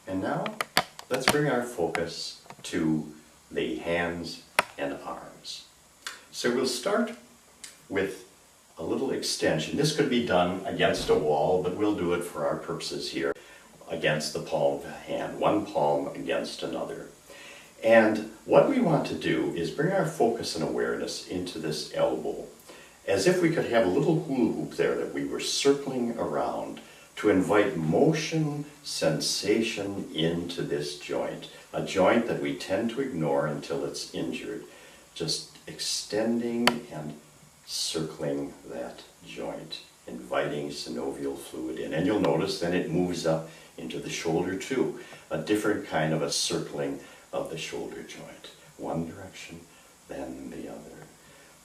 And now, let's bring our focus to the hands and arms. So we'll start with a little extension. This could be done against a wall, but we'll do it for our purposes here against the palm of the hand, one palm against another. And what we want to do is bring our focus and awareness into this elbow, as if we could have a little hula hoop there that we were circling around to invite motion, sensation into this joint, a joint that we tend to ignore until it's injured. Just extending and circling that joint, inviting synovial fluid in. And you'll notice then it moves up into the shoulder too, a different kind of a circling of the shoulder joint. One direction, then the other.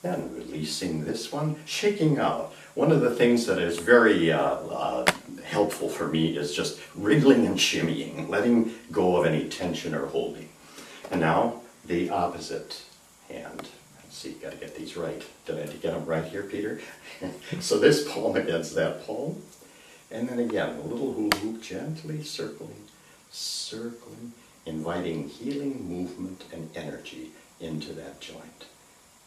Then releasing this one, shaking out. One of the things that is very helpful for me is just wriggling and shimmying, letting go of any tension or holding. And now the opposite hand. Let's see, got to get these right. Did I get them right here, Peter? So this palm against that palm. And then again, a little hula hoop, gently circling, circling, inviting healing movement and energy into that joint.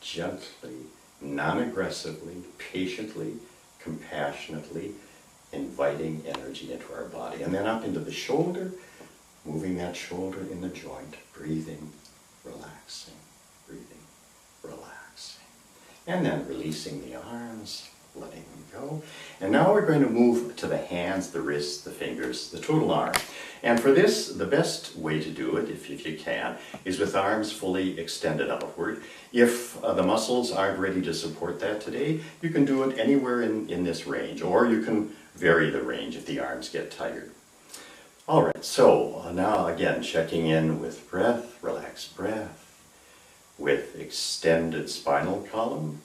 Gently, non-aggressively, patiently, compassionately, inviting energy into our body. And then up into the shoulder, moving that shoulder in the joint, breathing, relaxing, breathing, relaxing. And then releasing the arms, letting them go. And now we're going to move to the hands, the wrists, the fingers, the total arm. And for this, the best way to do it, if you can, is with arms fully extended outward. If the muscles aren't ready to support that today, you can do it anywhere in this range, or you can vary the range if the arms get tired. All right, so now again, checking in with breath, relaxed breath, with extended spinal column,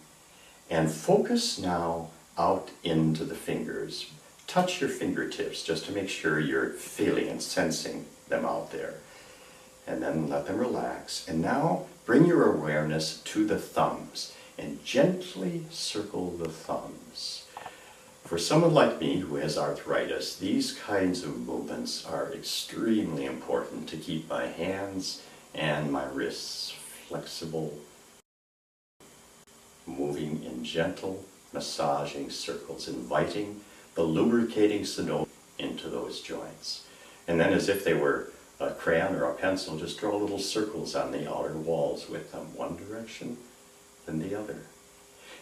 and focus now out into the fingers. Touch your fingertips just to make sure you're feeling and sensing them out there. And then let them relax. And now bring your awareness to the thumbs and gently circle the thumbs. For someone like me who has arthritis, these kinds of movements are extremely important to keep my hands and my wrists flexible, moving in gentle, massaging circles, inviting the lubricating synovial into those joints. And then as if they were a crayon or a pencil, just draw little circles on the outer walls with them, one direction, then the other.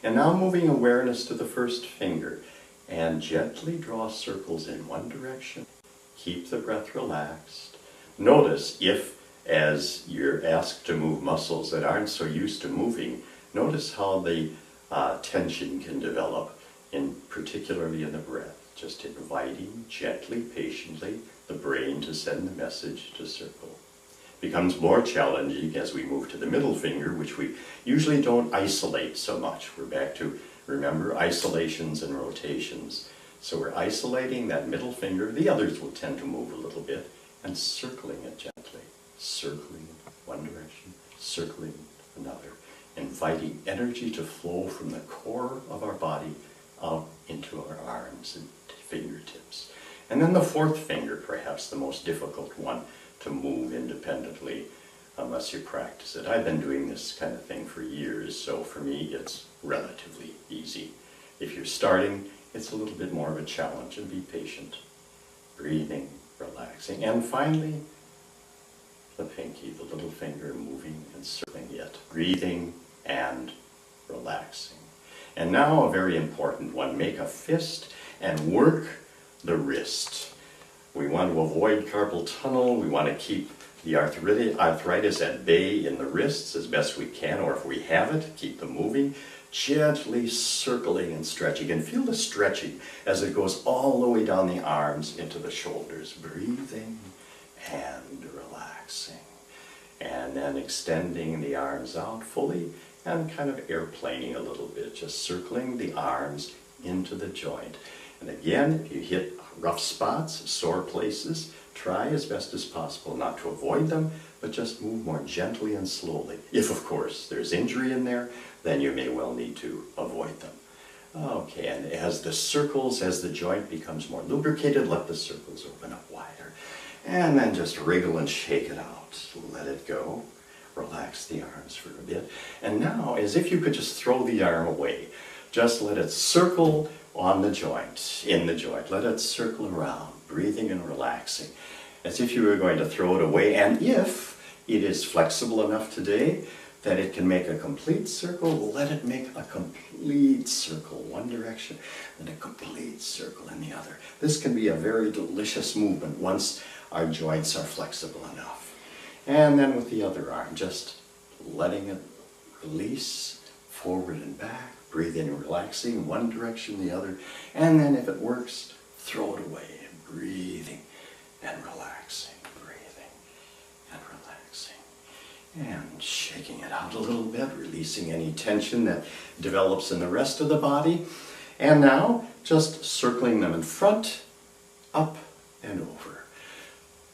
And now moving awareness to the first finger, and gently draw circles in one direction. Keep the breath relaxed. Notice if, as you're asked to move muscles that aren't so used to moving, notice how the tension can develop, particularly in the breath. Just inviting, gently, patiently, the brain to send the message to circle. Becomes more challenging as we move to the middle finger, which we usually don't isolate so much. We're back to, remember, isolations and rotations. So we're isolating that middle finger. The others will tend to move a little bit, and circling it gently. Circling one direction, circling another. Inviting energy to flow from the core of our body out into our arms and fingertips. And then the fourth finger, perhaps the most difficult one to move independently unless you practice it. I've been doing this kind of thing for years, so for me it's relatively easy. If you're starting, it's a little bit more of a challenge, and be patient. Breathing, relaxing, and finally the pinky, the little finger, moving and circling it. Breathing and relaxing. And now a very important one, make a fist and work the wrist. We want to avoid carpal tunnel. We want to keep the arthritis at bay in the wrists as best we can, or if we have it, keep them moving. Gently circling and stretching, and feel the stretching as it goes all the way down the arms into the shoulders. Breathing and relaxing. And then extending the arms out fully and kind of airplaning a little bit, just circling the arms into the joint. And again, if you hit rough spots, sore places, try as best as possible not to avoid them, but just move more gently and slowly. If, of course, there's injury in there, then you may well need to avoid them. Okay, and as the joint becomes more lubricated, let the circles open up wider. And then just wriggle and shake it out. Let it go. Relax the arms for a bit. And now, as if you could just throw the arm away, just let it circle on the joint, in the joint. Let it circle around, breathing and relaxing, as if you were going to throw it away. And if it is flexible enough today that it can make a complete circle, let it make a complete circle, one direction, then a complete circle in the other. This can be a very delicious movement once our joints are flexible enough. And then with the other arm, just letting it release forward and back, breathing and relaxing, one direction, the other. And then if it works, throw it away, breathing and relaxing, breathing and relaxing. And shaking it out a little bit, releasing any tension that develops in the rest of the body. And now, just circling them in front, up and over.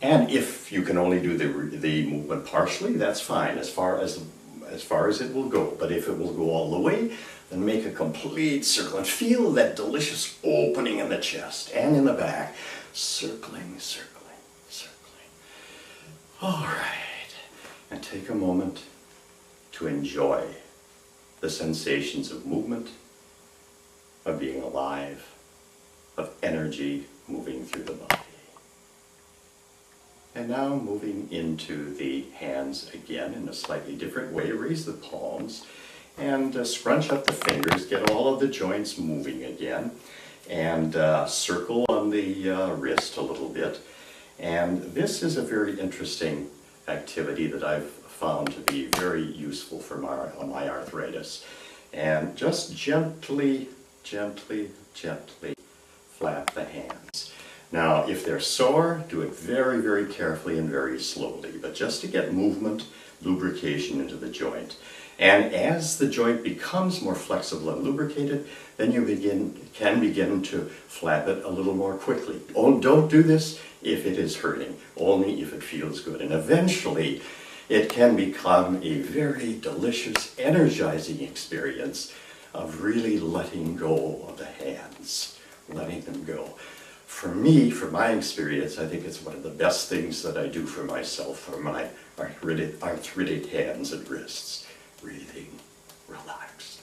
And if you can only do the movement partially, that's fine, as far as it will go. But if it will go all the way, then make a complete circle and feel that delicious opening in the chest and in the back. Circling, circling, circling. All right. And take a moment to enjoy the sensations of movement, of being alive, of energy moving through the body. And now moving into the hands again in a slightly different way. Raise the palms and scrunch up the fingers. Get all of the joints moving again. And circle on the wrist a little bit. And this is a very interesting activity that I've found to be very useful for my arthritis. And just gently, gently, gently flap the hands. Now, if they're sore, do it very, very carefully and very slowly, but just to get movement, lubrication into the joint. And as the joint becomes more flexible and lubricated, then you can begin to flap it a little more quickly. Oh, don't do this if it is hurting, only if it feels good. And eventually, it can become a very delicious, energizing experience of really letting go of the hands, letting them go. For me, from my experience, I think it's one of the best things that I do for myself, for my arthritic hands and wrists. Breathing, relaxing.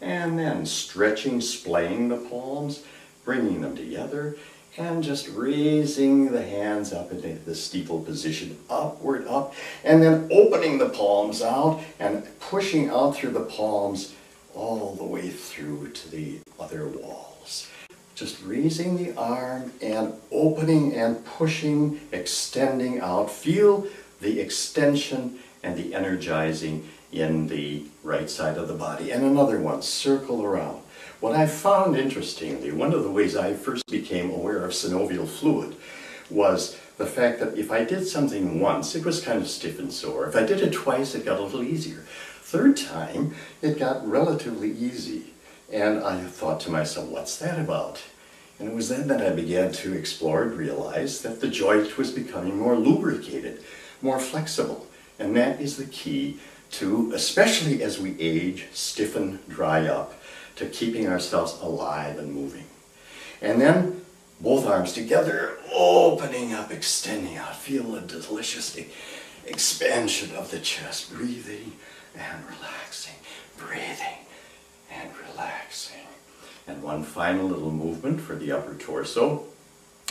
And then stretching, splaying the palms, bringing them together, and just raising the hands up into the steeple position, upward, up, and then opening the palms out and pushing out through the palms all the way through to the other walls. Just raising the arm and opening and pushing, extending out. Feel the extension and the energizing in the right side of the body. And another one, circle around. What I found interestingly, one of the ways I first became aware of synovial fluid was the fact that if I did something once, it was kind of stiff and sore. If I did it twice, it got a little easier. Third time, it got relatively easy. And I thought to myself, what's that about? And it was then that I began to explore and realize that the joint was becoming more lubricated, more flexible. And that is the key to, especially as we age, stiffen, dry up, to keeping ourselves alive and moving. And then both arms together, opening up, extending out. Feel a delicious expansion of the chest, breathing and relaxing, breathing and relaxing. And one final little movement for the upper torso,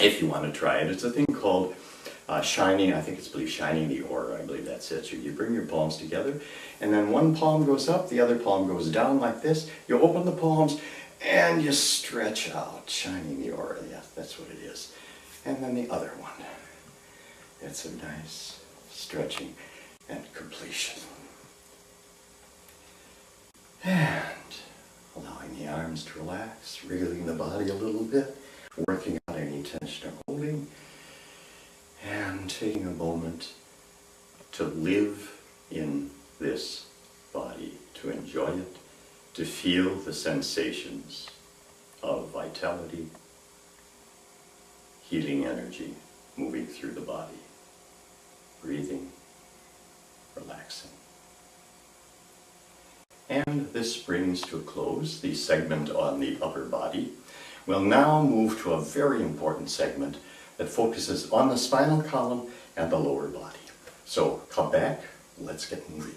if you want to try it. It's a thing called shining, I think it's shining the aura, I believe that's it. So you bring your palms together, and then one palm goes up, the other palm goes down like this. You open the palms, and you stretch out, shining the aura. Yeah, that's what it is. And then the other one. It's a nice stretching and completion. And allowing the arms to relax, wriggling the body a little bit, working out any tension or holding, and taking a moment to live in this body, to enjoy it, to feel the sensations of vitality, healing energy moving through the body, breathing, relaxing. And this brings to a close the segment on the upper body. We'll now move to a very important segment that focuses on the spinal column and the lower body. So come back, let's get moving.